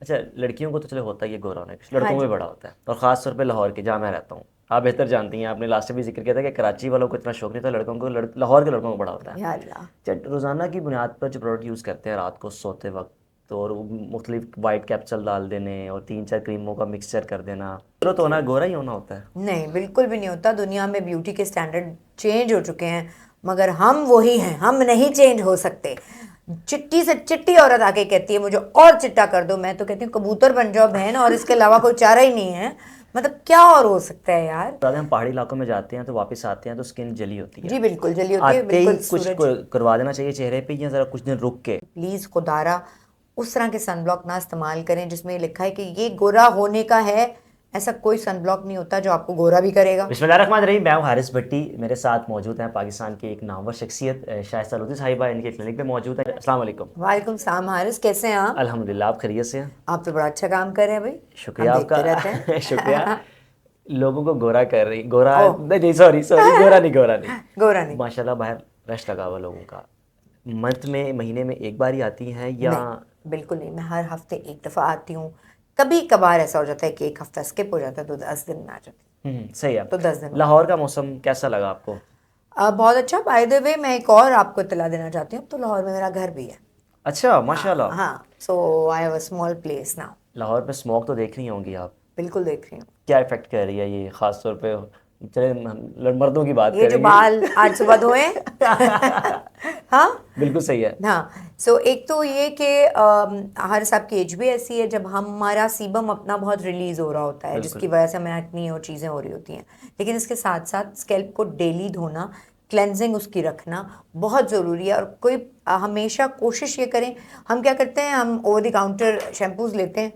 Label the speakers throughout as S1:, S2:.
S1: अच्छा, लड़कियों को तो चलो होता ही है गोरा होने का, लड़कों
S2: हाँ
S1: में भी
S2: जी।
S1: बड़ा होता है, और ख़ास तौर पे लाहौर के, जहाँ मैं रहता हूँ। आप बेहतर जानती हैं, आपने लास्ट में भी जिक्र किया था कि कराची वालों को इतना शौक नहीं था, लड़कों को लाहौर के लड़कों को बड़ा होता है।
S2: या अल्लाह।
S1: अच्छा, रोज़ाना की बुनियाद पर जो प्रोडक्ट यूज़ करते हैं रात को सोते वक्त, और मुख्तलिफ वाइट कैप्सूल डाल देने और 3-4 क्रीमों का मिक्सचर कर देना, चलो तो
S2: देखिए,
S1: होना गोरा ही होना होता है।
S2: नहीं बिल्कुल भी नहीं होता। दुनिया में ब्यूटी के स्टैंडर्ड चेंज हो चुके हैं, मगर हम वही हैं, हम नहीं चेंज हो सकते। चिट्टी से चिट्टी औरत आके कहती है मुझे और चिट्टा कर दो, मैं तो कहती हूँ कबूतर बन जाओ बहन, और इसके अलावा कोई चारा ही नहीं है। मतलब क्या और हो सकता है यार।
S1: ज़्यादा हम पहाड़ी इलाकों में जाते हैं तो वापस आते हैं तो स्किन जली होती है।
S2: जी बिल्कुल जली होती है,
S1: आते ही
S2: बिल्कुल
S1: कुछ
S2: सूरज।
S1: करवा देना चाहिए चेहरे पे, या ज़रा कुछ दिन रुक के।
S2: प्लीज़ खुदारा उस तरह के सनब्लॉक ना इस्तेमाल करें जिसमें लिखा है कि ये गोरा होने का है। ऐसा कोई सनब्लॉक नहीं होता जो आपको गोरा भी करेगा।
S1: बिस्मिल्लाहिर्रहमानिर्रहीम, मैं हूं हारिस भट्टी, मेरे साथ मौजूद हैं पाकिस्तान की एक नामवर शख्सियत शाइस्ता लोधी साहिबा, इनके क्लिनिक पे मौजूद हैं। अस्सलाम वालेकुम।
S2: वालेकुम सलाम हारिस, कैसे हैं आप?
S1: अल्हम्दुलिल्लाह, आप खैरियत से हैं?
S2: आप तो बड़ा अच्छा काम कर रहे हैं भाई। हम
S1: शुक्रिया
S2: देखते रहते
S1: आपका। शुक्रिया।
S2: हैं।
S1: लोगों को गोरा कर रही, गोरा
S2: ओह।
S1: नहीं नहीं, सॉरी सॉरी, गोरा नहीं, गोरा नहीं।
S2: गोरा नहीं।
S1: माशाल्लाह बाहर रश लगा हुआ लोगों का। मंथ में, महीने में एक बार ही आती हैं या?
S2: नहीं बिल्कुल नहीं, मैं हर हफ्ते एक दफ़ा आती हूँ। कभी कभार ऐसा हो जाता है कि एक हफ्ता स्किप हो जाता है तो 10 दिन में आ जाती हूँ।
S1: सही है।
S2: तो 10 दिन में आ
S1: लाहौर
S2: जाती
S1: का मौसम कैसा लगा आपको?
S2: हूँ। बहुत अच्छा। बाय द वे, मैं एक और आपको इत्तला देना चाहती हूँ, तो लाहौर में मेरा घर भी है।
S1: अच्छा,
S2: हाँ
S1: माशाल्लाह।
S2: हाँ, so I have a small place now.
S1: Lahore में स्मोक तो देख रही होंगी आप।
S2: बिल्कुल देख रही हूँ।
S1: क्या इफेक्ट कर रही है ये, खास तौर पे? चले हम मर्दों की बात
S2: ये जो
S1: करेंगे।
S2: बाल आज सुबह धोए। हाँ
S1: बिल्कुल सही है।
S2: हाँ। सो एक तो ये कि हर साहब की एज भी ऐसी है जब हमारा सीबम अपना बहुत रिलीज हो रहा होता है, जिसकी
S1: बिल्कुल
S2: वजह से हमें एक्नी और चीज़ें हो रही होती हैं। लेकिन इसके साथ साथ स्कैल्प को डेली धोना, क्लेंजिंग उसकी रखना बहुत ज़रूरी है। और कोई हमेशा कोशिश ये करें। हम क्या करते हैं, हम ओवर द काउंटर शैम्पूज़ लेते हैं।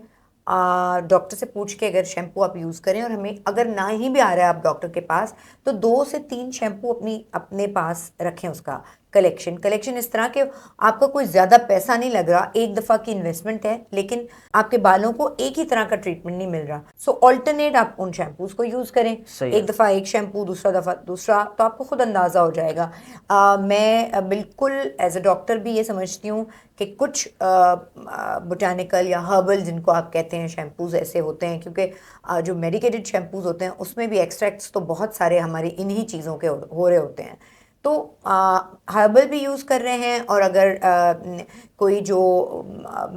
S2: डॉक्टर से पूछ के अगर शैम्पू आप यूज़ करें, और हमें अगर ना ही भी आ रहा है आप डॉक्टर के पास, तो 2 से 3 शैम्पू अपने पास रखें। उसका कलेक्शन कलेक्शन इस तरह के आपका कोई ज़्यादा पैसा नहीं लग रहा, एक दफ़ा की इन्वेस्टमेंट है, लेकिन आपके बालों को एक ही तरह का ट्रीटमेंट नहीं मिल रहा। सो ऑल्टरनेट आप उन शैम्पूज़ को यूज़ करें।
S1: सही
S2: एक
S1: है।
S2: दफ़ा एक शैम्पू, दूसरा दफ़ा दूसरा, तो आपको खुद अंदाज़ा हो जाएगा। मैं बिल्कुल एज अ डॉक्टर भी ये समझती हूँ कि कुछ बोटानिकल या हर्बल जिनको आप कहते हैं शैम्पूज़ ऐसे होते हैं, क्योंकि जो मेडिकेटेड शैम्पूज़ होते हैं उसमें भी एक्सट्रैक्ट्स तो बहुत सारे हमारी इन्हीं चीज़ों के हो रहे होते हैं। तो हर्बल भी यूज़ कर रहे हैं, और अगर कोई जो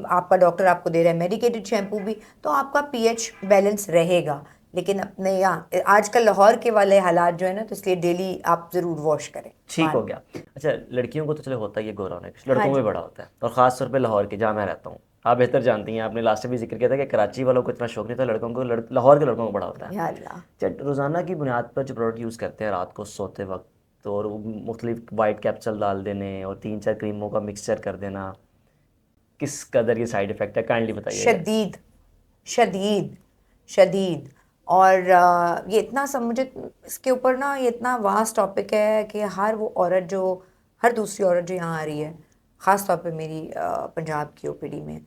S2: आपका डॉक्टर आपको दे रहा है मेडिकेटेड शैम्पू भी, तो आपका पीएच बैलेंस रहेगा। लेकिन अपने यहाँ आजकल लाहौर के वाले हालात जो है ना, तो इसलिए डेली आप ज़रूर वॉश करें
S1: ठीक
S2: बाल।
S1: हो गया। अच्छा, लड़कियों को तो चलो होता ही है गोरा होने का,
S2: हाँ
S1: लड़कों में भी
S2: जी।
S1: बड़ा होता है, और ख़ास तौर पे लाहौर के, जहाँ मैं रहता हूँ। आप बेहतर जानती हैं, आपने लास्ट में भी जिक्र किया था कि कराची वालों को इतना शौक नहीं था, लड़कों को लाहौर के लड़कों को बड़ा होता है।
S2: या अल्लाह।
S1: अच्छा, रोज़ाना की बुनियाद पर जो प्रोडक्ट यूज़ करते हैं रात को सोते वक्त, और मुख्तलिफ वाइट कैप्सूल डाल देने और 3-4 क्रीमों का मिक्सचर कर देना, किस कदर ये साइड इफ़ेक्ट है, काइंडली बताइएगा।
S2: शदीद, शदीद, शदीद। और ये इतना सब मुझे इसके ऊपर ना, ये इतना वास्ट टॉपिक है कि हर वो औरत जो, हर दूसरी औरत जो यहाँ आ रही है, ख़ास तौर पे मेरी पंजाब की ओपीडी में,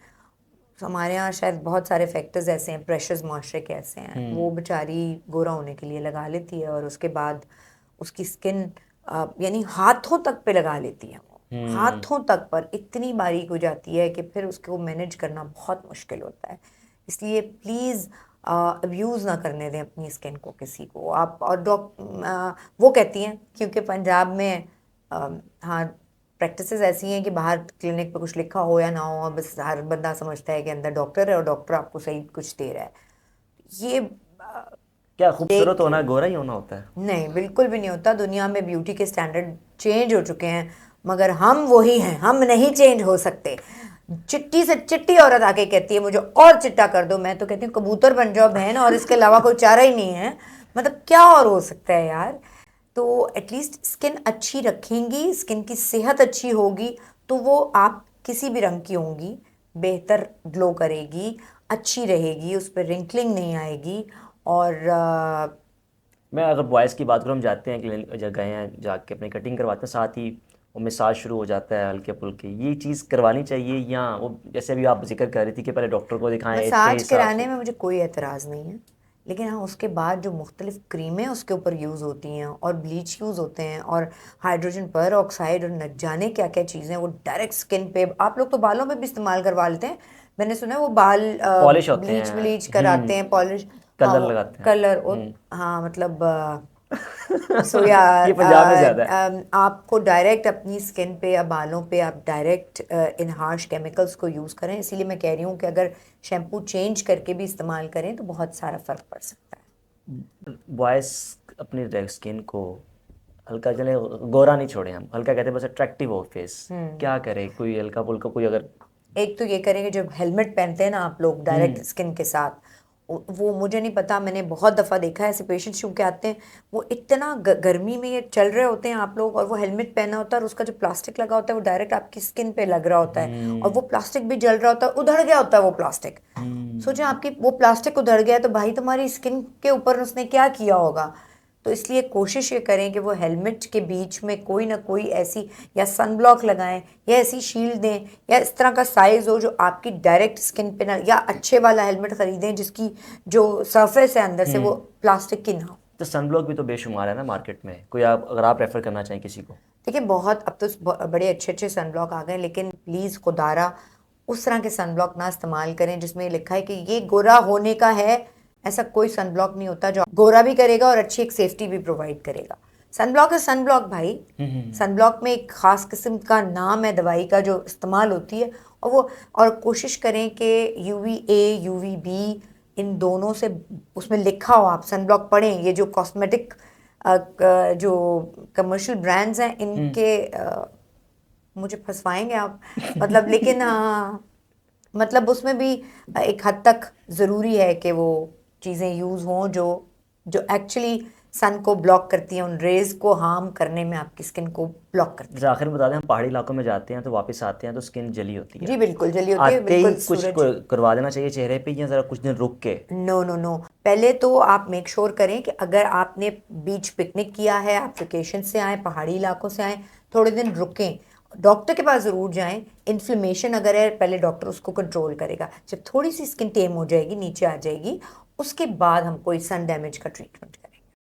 S2: तो हमारे यहाँ शायद बहुत सारे फैक्टर्स ऐसे हैं, प्रेशर्स माशरे के ऐसे हैं, वो बेचारी गोरा होने के लिए लगा लेती है, और उसके बाद उसकी स्किन यानी हाथों तक पे लगा लेती है। वो
S1: हम्म।
S2: हाथों तक पर इतनी बारीक हो जाती है कि फिर उसको मैनेज करना बहुत मुश्किल होता है। इसलिए प्लीज़ अब्यूज़ ना करने दें अपनी स्किन को किसी को आप। और वो कहती हैं क्योंकि पंजाब में हाँ, प्रैक्टिसेस ऐसी हैं कि बाहर क्लिनिक पे कुछ लिखा हो या ना हो, बस हर बंदा समझता है कि अंदर डॉक्टर है और डॉक्टर आपको सही कुछ दे रहा है। ये
S1: क्या
S2: देख
S1: खूबसूरत
S2: के
S1: होना गोरा ही होना होता है?
S2: नहीं, बिल्कुल भी नहीं होता। दुनिया में ब्यूटी के स्टैंडर्ड चेंज हो चुके हैं, मगर हम वही हैं, हम नहीं चेंज हो सकते। चिट्टी से चिट्टी औरत आके कहती है मुझे और चिट्टा कर दो, मैं तो कहती हूँ कबूतर बन जाओ बहन, और इसके अलावा कोई चारा ही नहीं है। मतलब क्या और हो सकता है यार। तो एटलीस्ट स्किन अच्छी रखेंगी, स्किन की सेहत अच्छी होगी, तो वो आप किसी भी रंग की होंगी, बेहतर ग्लो करेगी, अच्छी रहेगी, उस पर रिंकलिंग नहीं आएगी। और
S1: मैं अगर बॉयज़ की बात करूँ, हम जाते हैं क्लिनिक, गए हैं, जाके अपनी कटिंग करवाते हैं, साथ ही वो मसाज शुरू हो जाता है हल्के फुल्के, ये चीज़ करवानी चाहिए, या वो जैसे अभी आप जिक्र कर रही थी कि पहले डॉक्टर को दिखाएं एज के
S2: मसाज
S1: हिसाब
S2: कराने
S1: से?
S2: में मुझे कोई एतराज़ नहीं है, लेकिन हाँ उसके बाद जो मुख्तलिफ क्रीमें उसके ऊपर यूज़ होती हैं, और ब्लीच यूज़ होते हैं, और हाइड्रोजन पर ऑक्साइड, और न जाने क्या क्या चीज़ें वो डायरेक्ट स्किन पे, आप लोग तो बालों पे भी इस्तेमाल करवा लेते हैं। मैंने सुना है वो बाल
S1: पॉलिश होते
S2: ब्लीच
S1: हैं।
S2: ब्लीच कराते हैं, पॉलिश। हाँ,
S1: कलर लगाते हैं।
S2: कलर और हाँ मतलब सो यार
S1: ये पंजाब में ज़्यादा है।
S2: आपको डायरेक्ट अपनी स्किन पे या बालों पे आप डायरेक्ट इन हार्श केमिकल्स को यूज़ करें। इसीलिए मैं कह रही हूँ कि अगर शैम्पू चेंज करके भी इस्तेमाल करें तो बहुत सारा फ़र्क पड़ सकता है।
S1: बॉयज़ अपनी स्किन को हल्का, चले गोरा नहीं छोड़े हम, हल्का कहते हैं बस अट्रैक्टिव हो फेस, क्या करे, कोई हल्का फुल्का कोई अगर।
S2: एक तो ये करेंगे, जब हेलमेट पहनते हैं ना आप लोग डायरेक्ट स्किन के साथ, वो मुझे नहीं पता, मैंने बहुत दफ़ा देखा है ऐसे पेशेंट्स क्योंकि आते हैं, वो इतना गर्मी में ये चल रहे होते हैं आप लोग, और वो हेलमेट पहना होता है और उसका जो प्लास्टिक लगा होता है वो डायरेक्ट आपकी स्किन पे लग रहा होता है, और वो प्लास्टिक भी जल रहा होता है, उधड़ गया होता है वो प्लास्टिक। सोचें आपकी वो प्लास्टिक उधड़ गया है तो भाई तुम्हारी स्किन के ऊपर उसने क्या किया होगा। तो इसलिए कोशिश ये करें कि वो हेलमेट के बीच में कोई ना कोई ऐसी, या सन ब्लॉक लगाएं या ऐसी शील्ड दें, या इस तरह का साइज़ हो जो आपकी डायरेक्ट स्किन पे ना, या अच्छे वाला हेलमेट ख़रीदें जिसकी जो सरफेस है अंदर से वो प्लास्टिक की ना हो।
S1: तो सनब्लॉक भी तो बेशुमार है ना मार्केट में, कोई आप अगर आप रेफ़र करना चाहें किसी को।
S2: देखिए बहुत अब तो बड़े अच्छे अच्छे सनब्लॉक आ गए, लेकिन प्लीज़ खुदारा उस तरह के सनब्लॉक ना इस्तेमाल करें जिसमें लिखा है कि ये गोरा होने का है। ऐसा कोई सनब्लॉक नहीं होता जो गोरा भी करेगा और अच्छी एक सेफ्टी भी प्रोवाइड करेगा। सनब्लॉक है सनब्लॉक भाई। सनब्लॉक में एक ख़ास किस्म का नाम है दवाई का जो इस्तेमाल होती है, और वो, और कोशिश करें कि UVA UVB इन दोनों से उसमें लिखा हो, आप सनब्लॉक पढ़ें। ये जो कॉस्मेटिक जो कमर्शियल ब्रांड्स हैं इनके मुझे फंसवाएंगे आप, मतलब लेकिन मतलब उसमें भी एक हद तक ज़रूरी है कि वो चीज़ें यूज़ हों जो जो एक्चुअली सन को ब्लॉक करती हैं, उन रेज़ को हार्म करने में आपकी स्किन को ब्लॉक करती
S1: जैसे आखिर में बता दें, हम पहाड़ी इलाकों में जाते हैं तो वापस आते हैं तो स्किन जली होती
S2: हैं।
S1: है,
S2: जी बिल्कुल जली होती है,
S1: आते ही
S2: बिल्कुल
S1: कुछ
S2: सूरज।
S1: करवा देना चाहिए चेहरे पे, या ज़रा कुछ दिन रुक के।
S2: नो नो नो, पहले तो आप मेक श्योर करें कि अगर आपने बीच पिकनिक किया है, आप वेकेशन से आए, पहाड़ी इलाकों से आए, थोड़े दिन रुकें, डॉक्टर के पास ज़रूर जाएं। इन्फ्लेमेशन अगर है, पहले डॉक्टर उसको कंट्रोल करेगा। जब थोड़ी सी स्किन टेम हो जाएगी, नीचे आ जाएगी, उसके बाद हम कोई सन डैमेज का ट्रीटमेंट करें।